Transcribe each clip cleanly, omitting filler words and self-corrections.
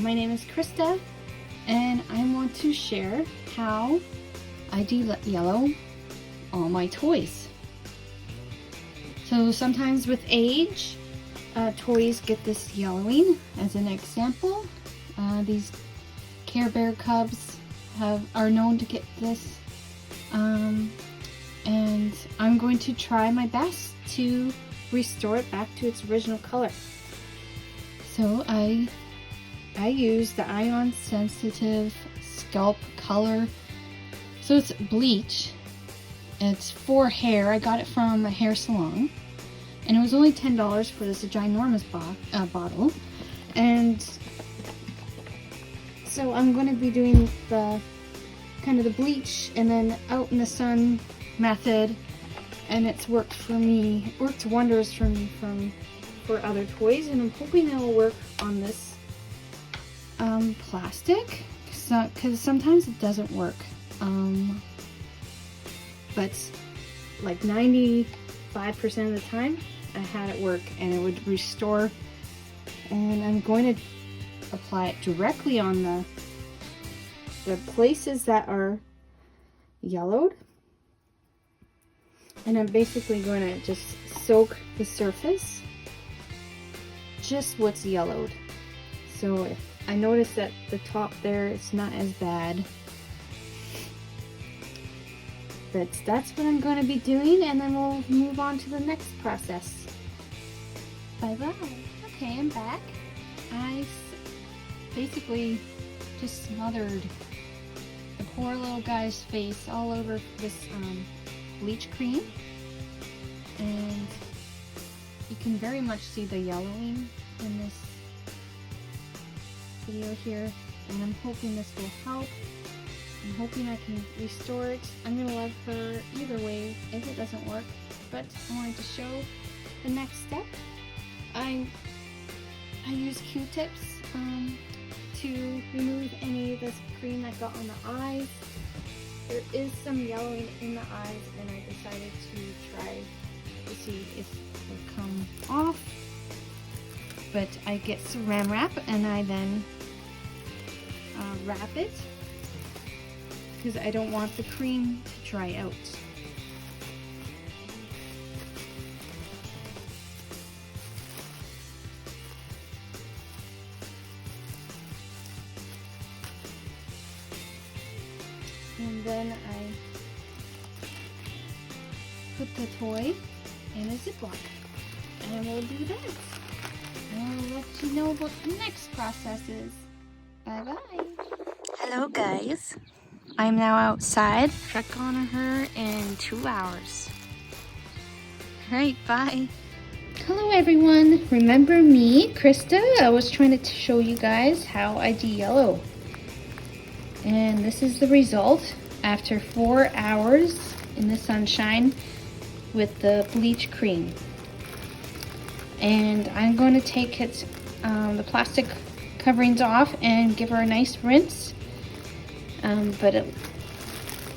my name is Krista, and I want to share how I de-yellow all my toys. So sometimes with age, toys get this yellowing. As an example, these Care Bear cubs are known to get this, and I'm going to try my best to restore it back to its original color. So I use the ion sensitive scalp color. So it's bleach. It's for hair. I got it from a hair salon, and it was only $10 for this ginormous bottle. And so I'm going to be doing the kind of the bleach and then out in the sun method, and it's worked for me. It worked wonders for me for other toys, and I'm hoping it will work on this plastic, because sometimes it doesn't work. But like 95% of the time I had it work and it would restore. And I'm going to apply it directly on the places that are yellowed, and I'm basically going to just soak the surface, just what's yellowed. So if I notice that the top there, it's not as bad. But that's what I'm going to be doing, and then we'll move on to the next process. Bye-bye. Okay, I'm back. I basically just smothered the poor little guy's face all over this bleach cream, and you can very much see the yellowing in this video here, and I'm hoping this will help. I'm hoping I can restore it. I'm going to love her either way if it doesn't work, but I wanted to show the next step. I use Q-tips to remove any of this cream that got on the eyes. There is some yellowing in the eyes, and I decided to try to see if it will come off. But I get saran wrap and I then wrap it, because I don't want the cream to dry out. And then I put the toy in a Ziploc, and we'll do that. And I'll let you know what the next process is. Bye bye. Hello guys. I'm now outside. Check on her in 2 hours. Alright, bye. Hello everyone. Remember me, Krista? I was trying to show you guys how I de-yellow. And this is the result after 4 hours in the sunshine with the bleach cream. And I'm going to take the plastic coverings off and give her a nice rinse. But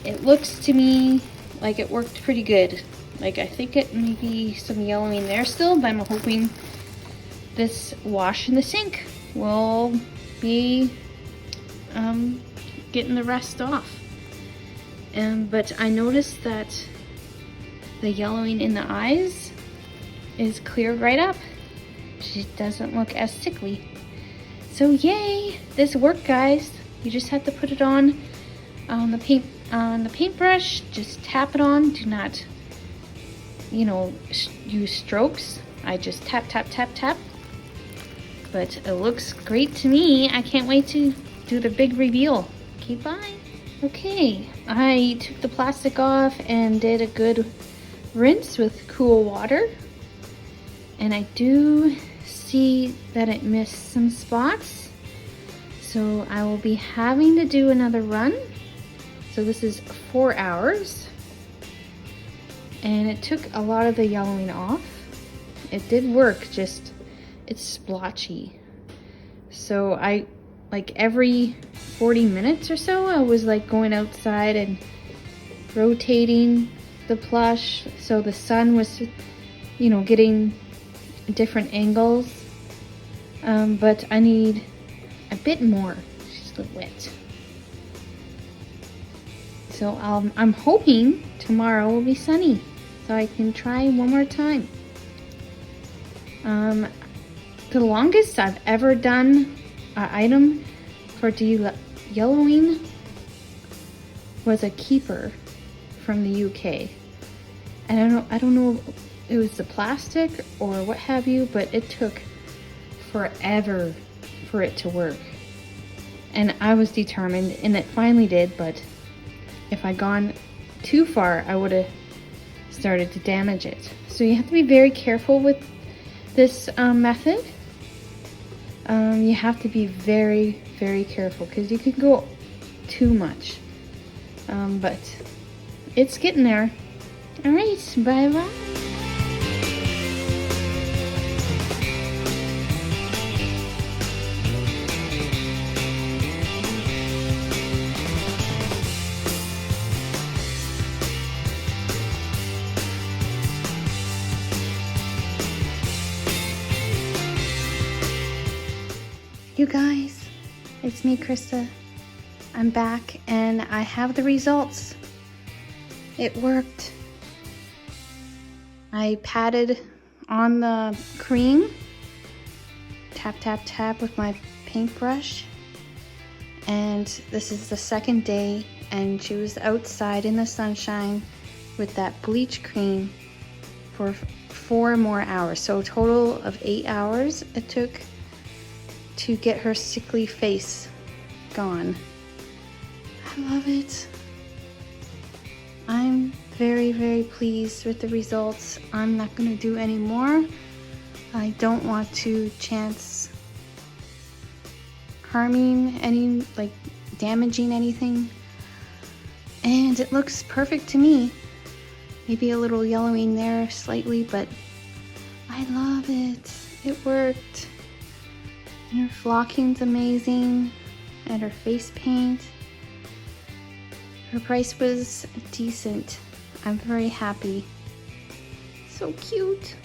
it looks to me like it worked pretty good. Like, I think it may be some yellowing there still, but I'm hoping this wash in the sink will be getting the rest off. But I noticed that the yellowing in the eyes is cleared right up. She doesn't look as sickly. So yay, this worked, guys. You just have to put it on the paintbrush. Just tap it on. Do not, use strokes. I just tap, tap, tap, tap. But it looks great to me. I can't wait to do the big reveal. Okay, bye. Okay, I took the plastic off and did a good rinse with cool water. And I do see that it missed some spots. So I will be having to do another run. So this is 4 hours. And it took a lot of the yellowing off. It did work, just it's splotchy. So I, like every 40 minutes or so, I was like going outside and rotating the plush so the sun was, getting different angles. But I need a bit more. She's a little wet. So I'm hoping tomorrow will be sunny, so I can try one more time. The longest I've ever done an item for yellowing was a keeper from the UK. And I don't know if it was the plastic or what have you, but it took forever for it to work. And I was determined, and it finally did, but if I'd gone too far, I would have started to damage it. So you have to be very careful with this method. You have to be very, very careful because you could go too much. But it's getting there. All right, bye-bye. You guys, it's me, Krista. I'm back and I have the results. It worked. I patted on the cream, tap, tap, tap with my paintbrush. And this is the second day, and she was outside in the sunshine with that bleach cream for 4 more hours. So a total of 8 hours it took to get her sickly face gone. I love it. I'm very, very pleased with the results. I'm not gonna do any more. I don't want to chance harming damaging anything. And it looks perfect to me. Maybe a little yellowing there slightly, but I love it. It worked. And her flocking's amazing, and her face paint. Her price was decent. I'm very happy. So cute.